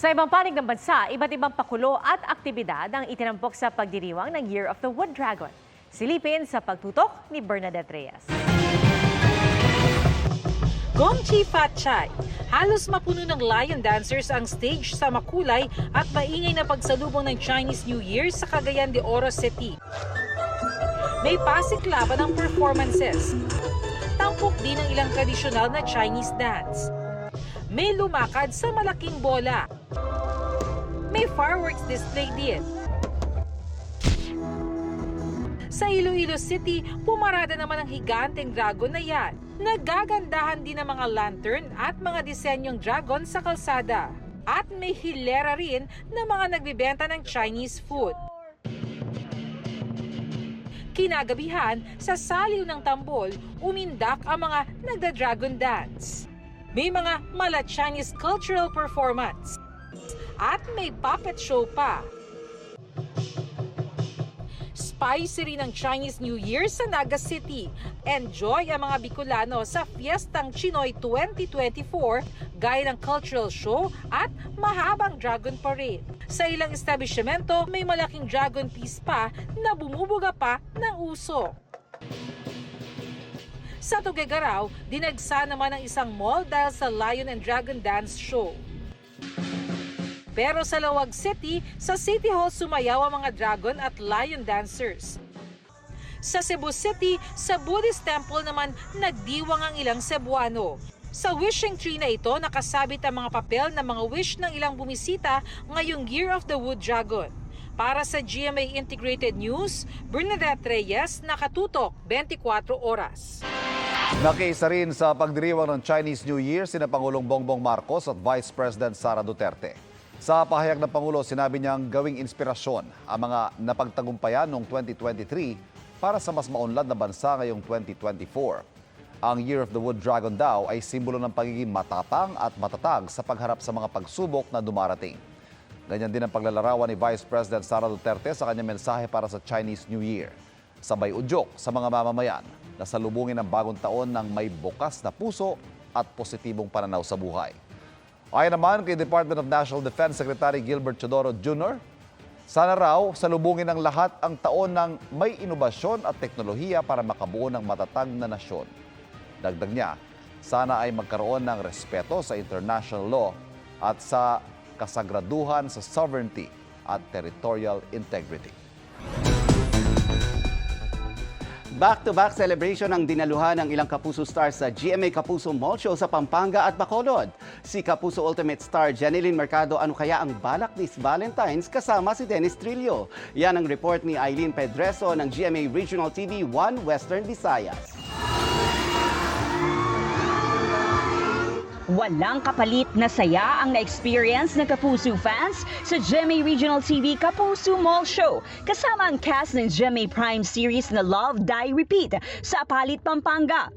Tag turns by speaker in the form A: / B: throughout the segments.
A: Sa ibang panig ng bansa, iba't ibang pakulo at aktibidad ang itinampok sa pagdiriwang ng Year of the Wood Dragon. Silipin sa pagtutok ni Bernadette Reyes.
B: Gongchi Fat Chai. Halos mapuno ng lion dancers ang stage sa makulay at maingay na pagsalubong ng Chinese New Year sa Cagayan de Oro City. May pasiklaban ng performances. Tampok din ang ilang tradisyonal na Chinese dance. May lumakad sa malaking bola. May fireworks display din. Sa Iloilo City, pumarada naman ang higanteng dragon na yan. Nagagandahan din ang mga lantern at mga disenyong dragon sa kalsada. At may hilera rin na mga nagbibenta ng Chinese food. Kinagabihan, sa saliw ng tambol, umindak ang mga nagda-dragon dance. May mga mala-Chinese cultural performance. At may puppet show pa. Spicy rin ang Chinese New Year sa Naga City. Enjoy ang mga Bicolano sa Fiestang Chinoy 2024 gaya ng cultural show at mahabang dragon parade. Sa ilang establishmento, may malaking dragon piece pa na bumubuga pa ng usok. Sa Tuguegarao, dinagsa naman ang isang mall dahil sa Lion and Dragon Dance Show. Pero sa Lawag City, sa City Hall sumayaw ang mga dragon at lion dancers. Sa Cebu City, sa Buddhist Temple naman nagdiwang ang ilang Cebuano. Sa wishing tree na ito, nakasabit ang mga papel na mga wish ng ilang bumisita ngayong Year of the Wood Dragon. Para sa GMA Integrated News, Bernadette Reyes, nakatutok 24 oras.
C: Nakiisa rin sa pagdiriwang ng Chinese New Year sina Pangulong Bongbong Marcos at Vice President Sara Duterte. Sa pahayag ng Pangulo, sinabi niyang gawing inspirasyon ang mga napagtagumpayan noong 2023 para sa mas maunlad na bansa ngayong 2024. Ang Year of the Wood Dragon daw ay simbolo ng pagiging matapang at matatag sa pagharap sa mga pagsubok na dumarating. Ganyan din ang paglalarawan ni Vice President Sara Duterte sa kanyang mensahe para sa Chinese New Year. Sabay udyok sa mga mamamayan na salubungin ang bagong taon ng may bukas na puso at positibong pananaw sa buhay. Ayon naman kay Department of National Defense Secretary Gilbert Chodoro Jr., sana raw salubungin ng lahat ang taon ng may inobasyon at teknolohiya para makabuo ng matatag na nasyon. Dagdag niya, sana ay magkaroon ng respeto sa international law at sa kasagraduhan sa sovereignty at territorial integrity.
D: Back-to-back celebration ang dinaluhan ng ilang Kapuso stars sa GMA Kapuso Mall Show sa Pampanga at Bacolod. Si Kapuso Ultimate star Jeneline Mercado, ano kaya ang balak this Valentine's kasama si Dennis Trillo? Yan ang report ni Eileen Pedreso ng GMA Regional TV 1 Western Visayas.
E: Walang kapalit na saya ang na-experience ng Kapuso fans sa GMA Regional TV Kapuso Mall Show kasama ang cast ng GMA Prime series na Love, Die, Repeat sa Apalit, Pampanga.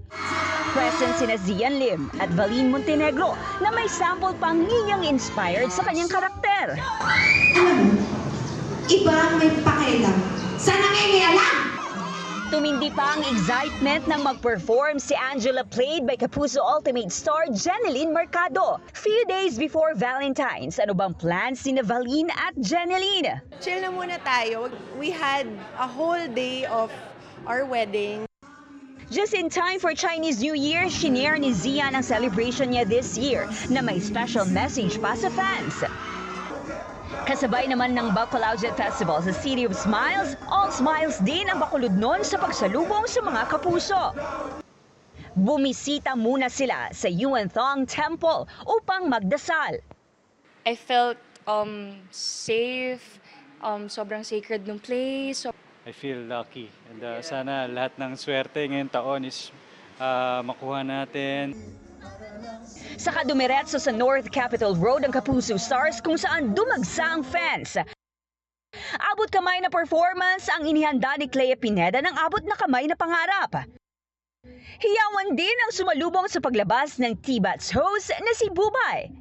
E: Present sina Zian Lim at Valine Montenegro na may sample pang ngiyang inspired sa kanyang karakter.
F: Alam mo, iba may pakialam. Sana nangingialam!
E: Tumindi pa ang excitement nang mag-perform si Angela played by Kapuso Ultimate star Jeneline Mercado. Few days before Valentine's, ano bang plans ni Valine at Jeneline?
G: Chill na muna tayo. We had a whole day of our wedding.
E: Just in time for Chinese New Year, shinare ni Zian ang celebration niya this year na may special message pa sa fans. Kasabay naman ng Bacolod Jet Festival sa City of Smiles, all smiles din ang Bacolod noon sa pagsalubong sa mga kapuso. Bumisita muna sila sa Yuan Thong Temple upang magdasal.
H: I felt safe, sobrang sacred ng place.
I: I feel lucky and sana lahat ng swerte ngayong taon is makuha natin.
E: Saka dumiretso sa North Capitol Road ang Kapuso Stars kung saan dumagsa ang fans. Abot kamay na performance ang inihanda ni Clea Pineda ng abot na kamay na pangarap. Hiyawan din ang sumalubong sa paglabas ng T-Bats host na si Bubay.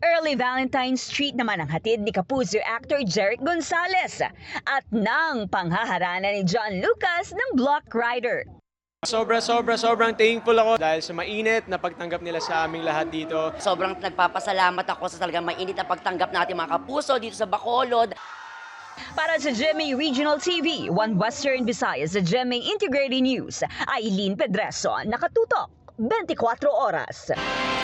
E: Early Valentine's treat naman ang hatid ni Kapuso actor Jeric Gonzalez at ng panghaharana ni John Lucas ng Block Rider.
J: Sobrang thankful ako dahil sa mainit na pagtanggap nila sa aming lahat dito.
K: Sobrang nagpapasalamat ako sa talagang mainit na pagtanggap natin mga kapuso dito sa Bacolod.
E: Para sa GMA Regional TV, One Western Visayas sa GMA Integrated News, Aileen Pedreso, nakatutok 24 oras.